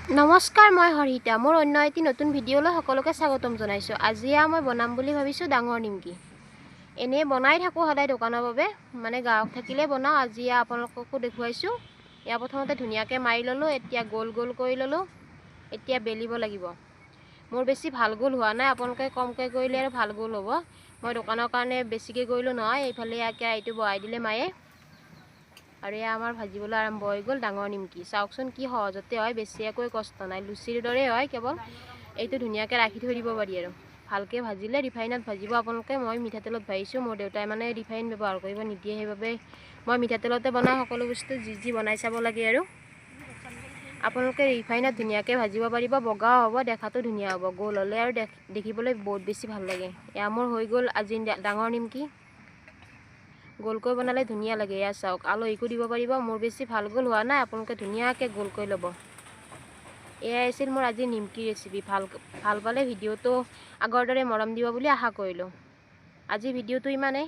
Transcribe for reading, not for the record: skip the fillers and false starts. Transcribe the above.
নমস্কাৰ, মই হৰিতা। মোৰ অন্য এটি নতুন ভিডিঅ'লৈ সকলোকে স্বাগতম জনাইছোঁ। আজি মই বনাম বুলি ভাবিছোঁ ডাঙৰ নিমকি। এনেই বনাই থাকোঁ সদায় দোকানৰ বাবে, মানে গাঁৱত থাকিলে বনাওঁ। আজি আপোনালোককো দেখুৱাইছোঁ। ইয়াৰ প্ৰথমতে ধুনীয়াকৈ মাৰি ল'লোঁ, এতিয়া গোল গোল কৰি ল'লোঁ। এতিয়া বেলিব লাগিব। মোৰ বেছি ভাল গোল হোৱা নাই, আপোনালোকে কমকৈ কৰিলে আৰু ভাল গোল হ'ব। মই দোকানৰ কাৰণে বেছিকৈ কৰিলোঁ নহয়। এইফালে এইটো বহাই দিলে মায়ে, আৰু এয়া আমাৰ ভাজিবলৈ আৰম্ভ হৈ গ'ল ডাঙৰ নিমকি। চাওকচোন কি সহজতে হয়, বেছি একো কষ্ট নাই, লুচিৰ দৰে হয়। কেৱল এইটো ধুনীয়াকৈ ৰাখি থৈ দিব পাৰি আৰু ভালকৈ ভাজিলে। ৰিফাইনত ভাজিব আপোনালোকে, মই মিঠাতেলত ভাজিছোঁ। মোৰ দেউতাই মানে ৰিফাইন ব্যৱহাৰ কৰিব নিদিয়ে, সেইবাবে মই মিঠাতেলতে বনাওঁ। সকলো বস্তু যি বনাই চাব লাগে আৰু আপোনালোকে ৰিফাইনত ধুনীয়াকৈ ভাজিব পাৰিব। বগাও হ'ব, দেখাতো ধুনীয়া হ'ব। গোল হ'লে আৰু দেখিবলৈ বহুত বেছি ভাল লাগে। এয়া মোৰ হৈ গ'ল আজি ডাঙৰ নিমকি। গোলকৈ বনালে ধুনীয়া লাগে। এয়া চাওক, আলহীকো দিব পাৰিব। মোৰ বেছি ভাল গোল হোৱা নাই, আপোনালোকে ধুনীয়াকৈ গোলকৈ ল'ব। এয়াই আছিল মোৰ আজি নিমকি ৰেচিপি। ভাল পালে ভিডিঅ'টো আগৰ দৰে মৰম দিব বুলি আশা কৰিলোঁ। আজি ভিডিঅ'টো ইমানেই।